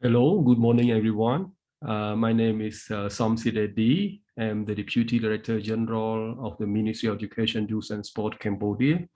Hello, good morning, everyone. My name is Somsi Reddy. I'm the Deputy Director General of the Ministry of Education, Youth and Sport, Cambodia.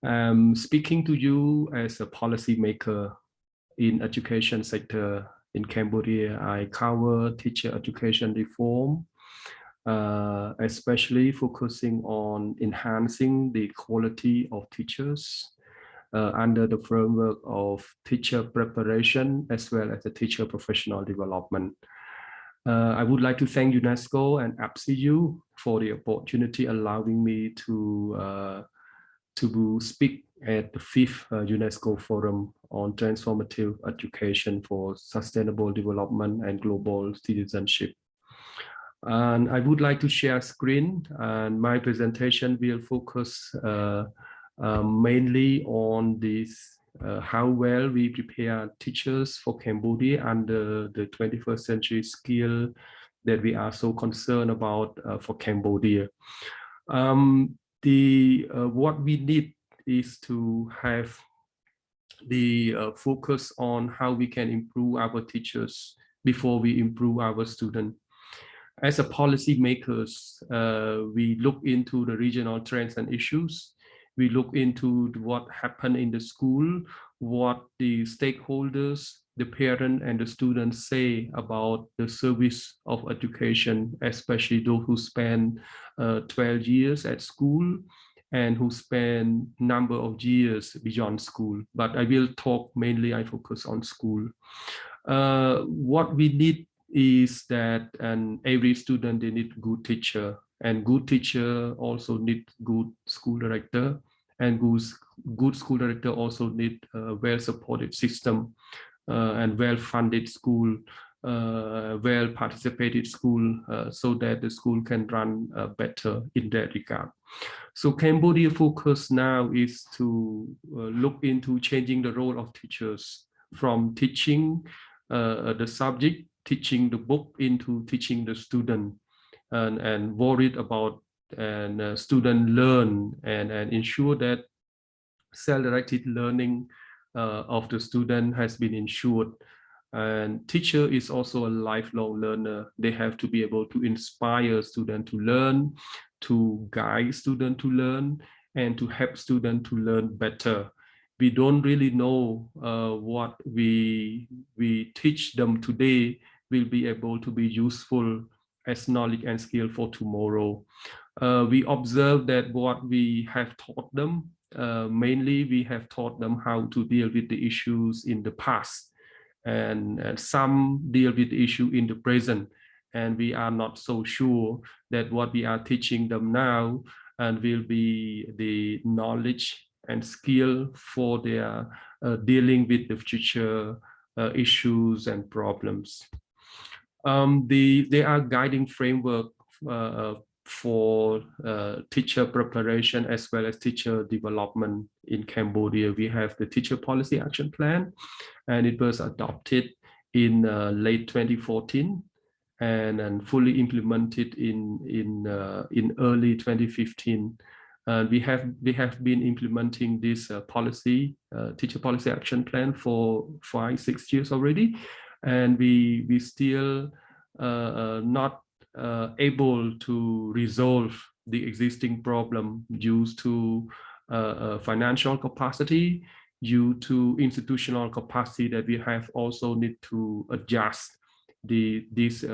I'm speaking to you as a policymaker in education sector in Cambodia. I cover teacher education reform, especially focusing on enhancing the quality of teachers under the framework of teacher preparation as well as the teacher professional development. I would like to thank UNESCO and APCU for the opportunity allowing me to speak at the 5th UNESCO Forum on Transformative Education for Sustainable Development and Global Citizenship. And I would like to share screen, and my presentation will focus mainly on this, how well we prepare teachers for Cambodia under the 21st century skill that we are so concerned about for Cambodia. What we need is to have the focus on how we can improve our teachers before we improve our students. As a policy makers, we look into the regional trends and issues. We look into what happened in the school, what the stakeholders, the parent and the students say about the service of education, especially those who spend 12 years at school and who spend number of years beyond school. But I will talk mainly, I focus on school. What we need is that every student, they need good teacher, and good teacher also need good school director, and good school director also need a well-supported system and well-funded school, well-participated school, so that the school can run better in that regard. So Cambodia focus now is to look into changing the role of teachers from teaching the subject, teaching the book, into teaching the student, and worried about and student learn and ensure that self-directed learning of the student has been ensured. And teacher is also a lifelong learner. They have to be able to inspire students to learn, to guide students to learn, and to help students to learn better. We don't really know what we teach them today will be able to be useful as knowledge and skill for tomorrow. We observe that what we have taught them, mainly we have taught them how to deal with the issues in the past, and some deal with the issue in the present, and we are not so sure that what we are teaching them now and will be the knowledge and skill for their dealing with the future issues and problems. There are guiding framework for teacher preparation as well as teacher development in Cambodia. We have the Teacher Policy Action Plan, and it was adopted in late 2014 and fully implemented in early 2015. We have been implementing this Teacher Policy Action Plan for 5-6 years already, and we still not able to resolve the existing problem due to financial capacity, due to institutional capacity that we have also need to adjust this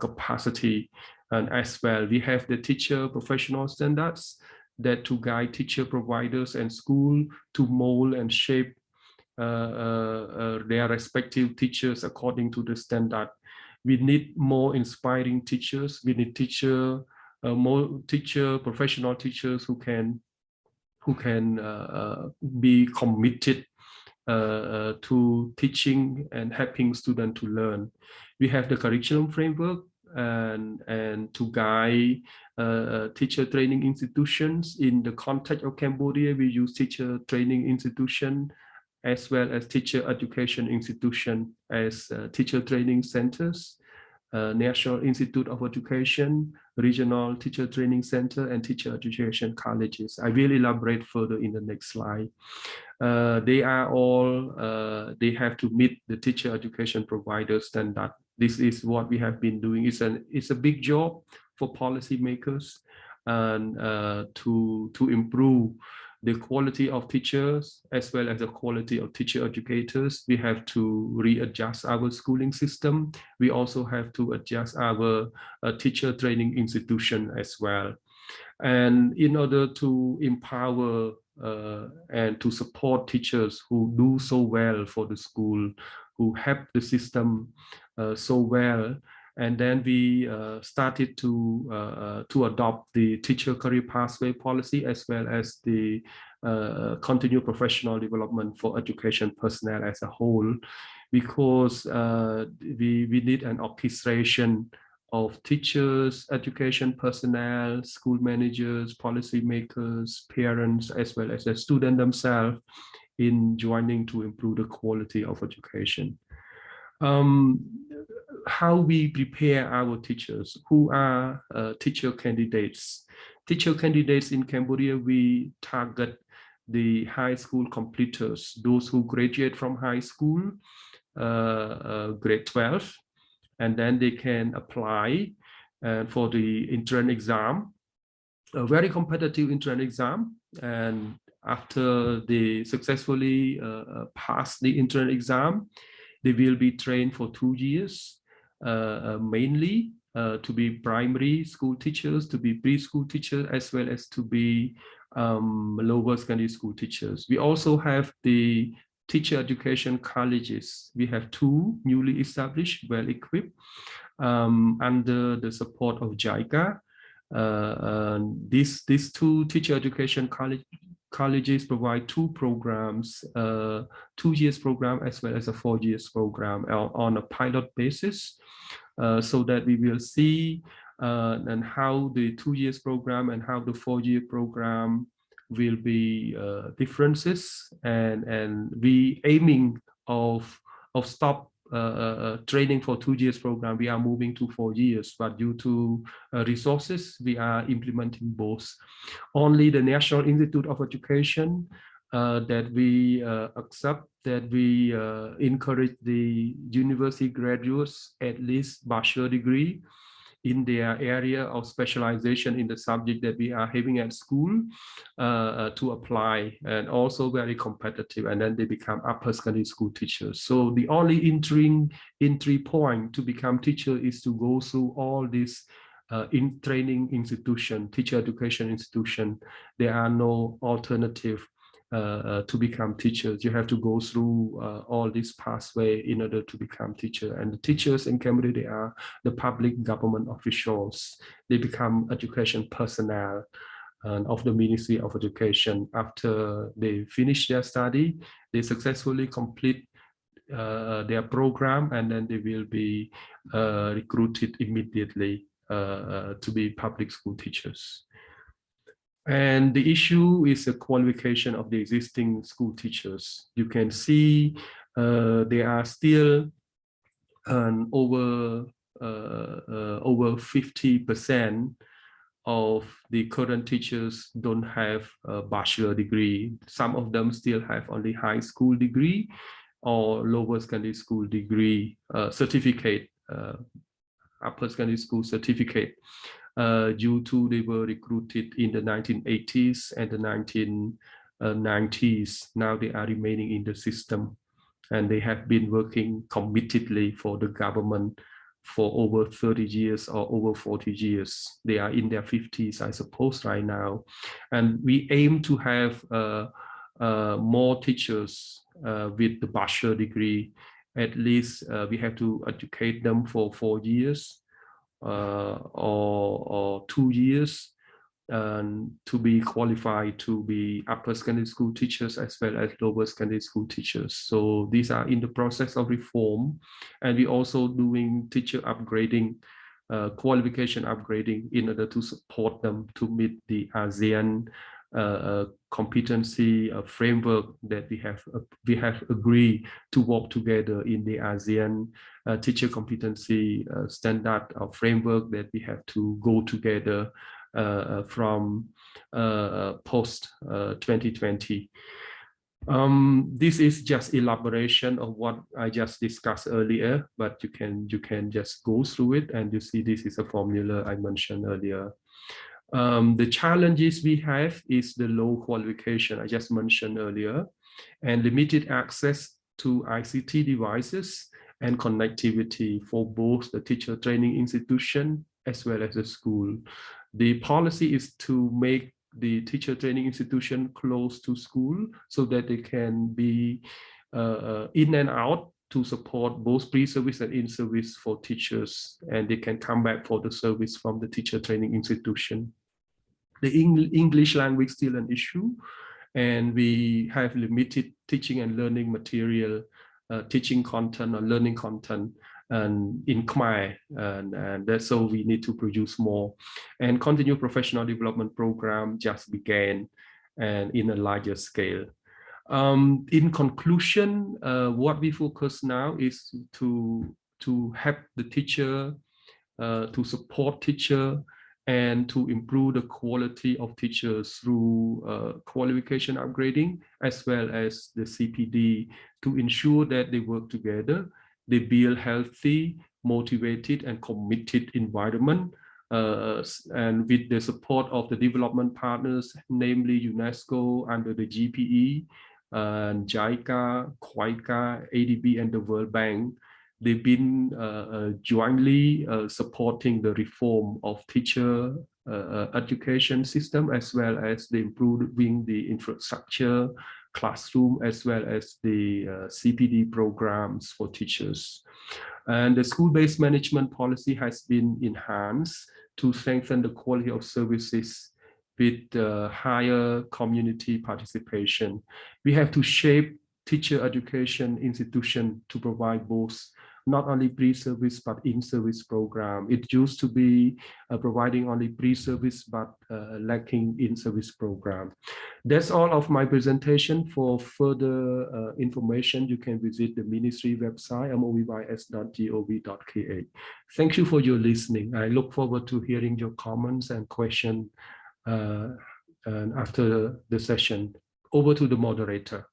capacity. And as well, we have the teacher professional standards that to guide teacher providers and school to mold and shape their respective teachers according to the standard. We need more inspiring teachers. We need more professional teachers who can be committed to teaching and helping students to learn. We have the curriculum framework and to guide teacher training institutions. In the context of Cambodia, we use teacher training institution as well as teacher education institution as teacher training centers. National Institute of Education, regional teacher training center, and teacher education colleges. I will elaborate further in the next slide. They are all, they have to meet the teacher education provider standard. This is what we have been doing. It's a big job for policymakers, and to improve the quality of teachers as well as the quality of teacher educators. We have to readjust our schooling system. We also have to adjust our teacher training institution as well. And in order to empower and to support teachers who do so well for the school, who help the system so well, and then we started to adopt the teacher career pathway policy as well as the continued professional development for education personnel as a whole, because we need an orchestration of teachers, education personnel, school managers, policymakers, parents, as well as the students themselves in joining to improve the quality of education. How we prepare our teachers, who are teacher candidates. Teacher candidates in Cambodia, we target the high school completers, those who graduate from high school, grade 12, and then they can apply for the entrance exam, a very competitive entrance exam. And after they successfully pass the entrance exam, they will be trained for 2 years, mainly to be primary school teachers, to be preschool teachers, as well as to be lower secondary school teachers. We also have the teacher education colleges. We have 2 newly established, well-equipped, under the support of JICA. These 2 teacher education colleges provide 2 programs, 2 years program as well as a 4 years program on a pilot basis, so that we will see and how the 2 years program and how the 4-year program will be differences, and we aiming of stop training for 2 years program. We are moving to 4 years, but due to resources, we are implementing both. Only the National Institute of Education that we accept, that we encourage the university graduates at least bachelor degree in their area of specialization in the subject that we are having at school to apply, and also very competitive, and then they become upper secondary school teachers. So the only entry point to become teacher is to go through all these in training institution, teacher education institution. There are no alternative to become teachers. You have to go through all this pathway in order to become teacher. And the teachers in Cambodia, they are the public government officials. They become education personnel of the Ministry of Education. After they finish their study, they successfully complete their program, and then they will be recruited immediately to be public school teachers. And the issue is the qualification of the existing school teachers. You can see there are still over 50% of the current teachers don't have a bachelor degree. Some of them still have only high school degree or lower secondary school degree certificate, upper secondary school certificate. Due to they were recruited in the 1980s and the 1990s. Now they are remaining in the system, and they have been working committedly for the government for over 30 years or over 40 years. They are in their 50s, I suppose, right now. And we aim to have more teachers with the bachelor degree. At least we have to educate them for 4 years. Or 2 years to be qualified to be upper secondary school teachers as well as lower secondary school teachers. So these are in the process of reform, and we also doing teacher upgrading, qualification upgrading in order to support them to meet the ASEAN competency framework that we have agreed to work together in the ASEAN teacher competency standard or framework that we have to go together from post 2020. This is just elaboration of what I just discussed earlier, but you can just go through it and you see this is a formula I mentioned earlier. The challenges we have is the low qualification I just mentioned earlier, and limited access to ICT devices and connectivity for both the teacher training institution as well as the school. The policy is to make the teacher training institution close to school so that they can be in and out to support both pre-service and in-service for teachers, and they can come back for the service from the teacher training institution. The English language is still an issue, and we have limited teaching and learning material, teaching content or learning content in Khmer, and that's so we need to produce more. And continued professional development program just began and in a larger scale. In conclusion, what we focus now is to help the teacher, to support teacher, and to improve the quality of teachers through qualification upgrading, as well as the CPD, to ensure that they work together, they build healthy, motivated, and committed environment, and with the support of the development partners, namely UNESCO under the GPE, and JICA, KWAICA, ADB, and the World Bank. They've been jointly supporting the reform of teacher education system, as well as the improving the infrastructure, classroom, as well as the CPD programs for teachers. And the school-based management policy has been enhanced to strengthen the quality of services with higher community participation. We have to shape teacher education institution to provide both not only pre-service but in-service program. It used to be providing only pre-service but lacking in-service program. That's all of my presentation. For further information, you can visit the ministry website, moeys.gov.kh. Thank you for your listening. I look forward to hearing your comments and questions and after the session. Over to the moderator.